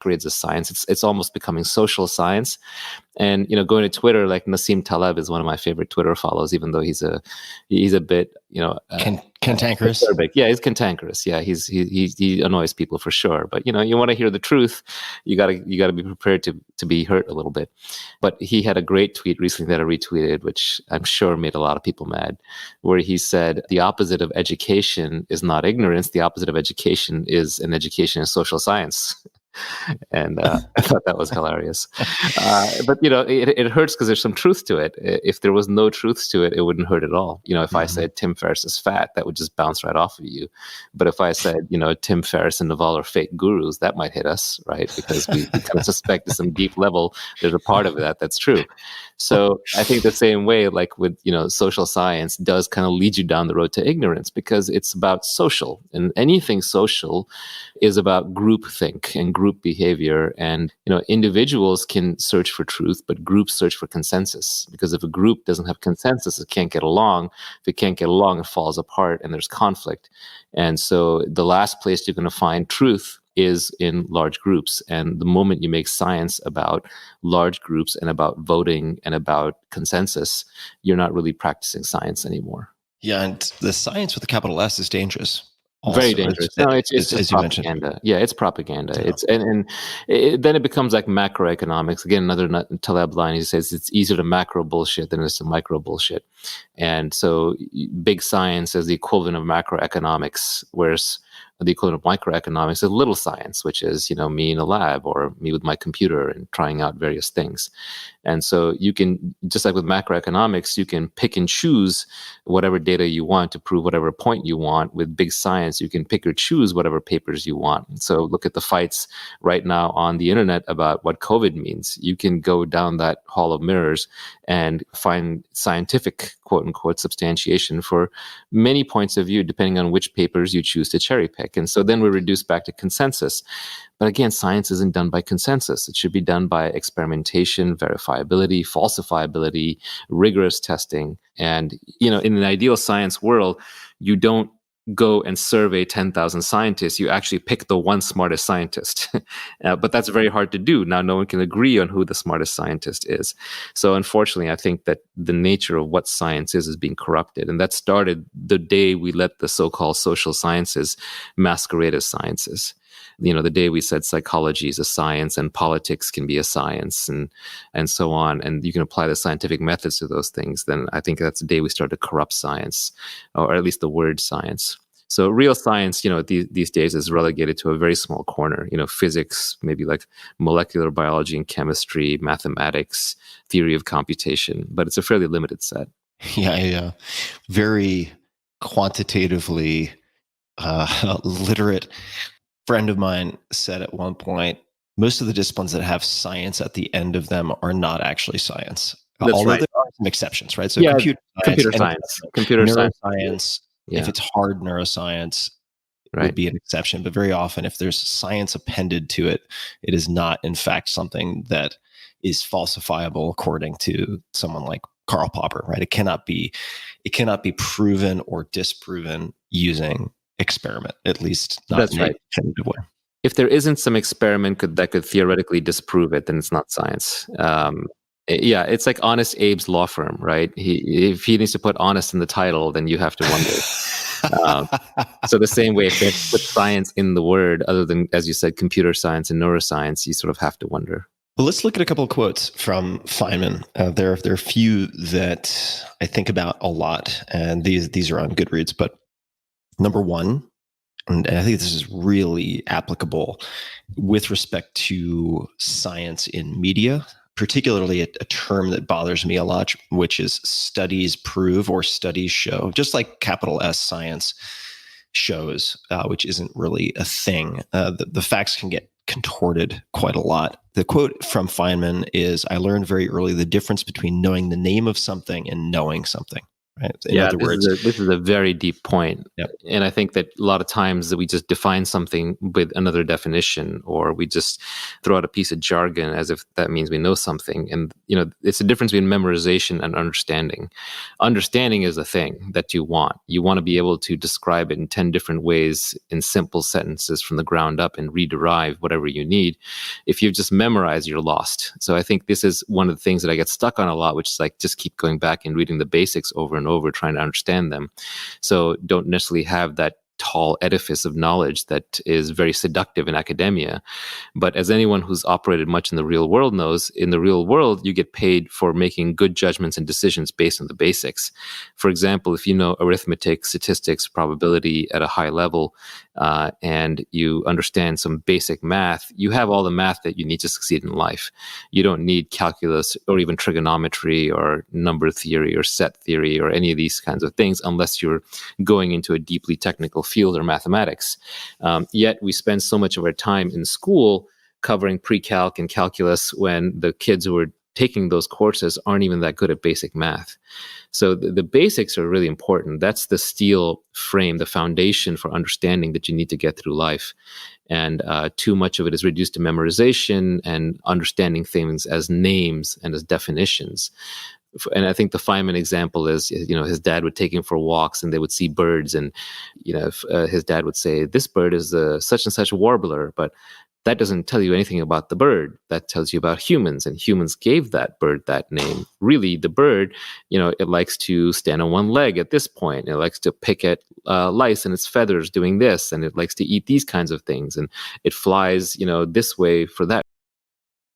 masquerades as science. It's almost becoming social science. And, going to Twitter, like Nassim Taleb is one of my favorite Twitter follows, even though he's a bit, cantankerous. Yeah, he's cantankerous. Yeah, he annoys people for sure. But you want to hear the truth, you gotta be prepared to be hurt a little bit. But he had a great tweet recently that I retweeted, which I'm sure made a lot of people mad, where he said the opposite of education is not ignorance. The opposite of education is an education in social science. And I thought that was hilarious. But it hurts because there's some truth to it. If there was no truth to it, it wouldn't hurt at all. If I said Tim Ferriss is fat, that would just bounce right off of you. But if I said, Tim Ferriss and Naval are fake gurus, that might hit us, right? Because we kind of suspect at some deep level there's a part of that that's true. So I think the same way, like with social science, does kind of lead you down the road to ignorance, because it's about social, and anything social is about groupthink and group behavior. And individuals can search for truth, but groups search for consensus, because if a group doesn't have consensus, it can't get along. If it can't get along, it falls apart and there's conflict. And so the last place you're going to find truth is in large groups. And the moment you make science about large groups and about voting and about consensus, you're not really practicing science anymore. Yeah, and the science with a capital S is dangerous. Also, very dangerous. It's just propaganda. Yeah, it's propaganda. Yeah. Then it becomes like macroeconomics. Again, another Taleb line. He says it's easier to macro bullshit than it is to micro bullshit. And so big science is the equivalent of macroeconomics, whereas the equivalent of microeconomics is little science, which is, me in a lab or me with my computer and trying out various things. And so you can, just like with macroeconomics, you can pick and choose whatever data you want to prove whatever point you want. With big science, you can pick or choose whatever papers you want. So look at the fights right now on the internet about what COVID means. You can go down that hall of mirrors and find scientific, quote unquote, substantiation for many points of view, depending on which papers you choose to cherry pick. And so then we're reduced back to consensus. But again, science isn't done by consensus. It should be done by experimentation, verifiability, falsifiability, rigorous testing. And, in an ideal science world, you don't go and survey 10,000 scientists. You actually pick the one smartest scientist. But that's very hard to do. Now, no one can agree on who the smartest scientist is. So unfortunately, I think that the nature of what science is being corrupted. And that started the day we let the so-called social sciences masquerade as sciences. The day we said psychology is a science and politics can be a science and so on, and you can apply the scientific methods to those things, then I think that's the day we start to corrupt science, or at least the word science. So real science, these days is relegated to a very small corner, physics, maybe like molecular biology and chemistry, mathematics, theory of computation, but it's a fairly limited set. Yeah, very quantitatively literate friend of mine said at one point, most of the disciplines that have science at the end of them are not actually science. That's although right. There are some exceptions, right? So yeah, computer science. If it's hard neuroscience, would be an exception. But very often, if there's science appended to it, it is not, in fact, something that is falsifiable according to someone like Karl Popper, right? It cannot be proven or disproven using experiment, at least not That's in right. a definitive way. If there isn't some experiment that could theoretically disprove it, then it's not science. It's like Honest Abe's law firm, right? If he needs to put honest in the title, then you have to wonder. So the same way, if they put science in the word, other than, as you said, computer science and neuroscience, you sort of have to wonder. Well, let's look at a couple of quotes from Feynman. There are a few that I think about a lot, and these are on Goodreads, but number one, and I think this is really applicable with respect to science in media, particularly a term that bothers me a lot, which is studies prove or studies show, just like capital S science shows, which isn't really a thing. The facts can get contorted quite a lot. The quote from Feynman is, "I learned very early the difference between knowing the name of something and knowing something." right? In other words, this is a very deep point. Yep. And I think that a lot of times that we just define something with another definition, or we just throw out a piece of jargon as if that means we know something. And, it's a difference between memorization and understanding. Understanding is a thing that you want. You want to be able to describe it in 10 different ways in simple sentences from the ground up and rederive whatever you need. If you just memorize, you're lost. So I think this is one of the things that I get stuck on a lot, which is like just keep going back and reading the basics over and over, trying to understand them. So don't necessarily have that tall edifice of knowledge that is very seductive in academia. But as anyone who's operated much in the real world knows, in the real world, you get paid for making good judgments and decisions based on the basics. For example, if you know arithmetic, statistics, probability at a high level, and you understand some basic math, you have all the math that you need to succeed in life. You don't need calculus or even trigonometry or number theory or set theory or any of these kinds of things unless you're going into a deeply technical field or mathematics. Yet we spend so much of our time in school covering pre-calc and calculus when the kids who are taking those courses aren't even that good at basic math. So the basics are really important. That's the steel frame, the foundation for understanding that you need to get through life. And too much of it is reduced to memorization and understanding things as names and as definitions. And I think the Feynman example is, his dad would take him for walks and they would see birds. And, his dad would say, this bird is a such and such warbler, but that doesn't tell you anything about the bird. That tells you about humans, and humans gave that bird that name. Really, the bird, it likes to stand on one leg at this point. It likes to pick at lice in its feathers doing this, and it likes to eat these kinds of things. And it flies, this way for that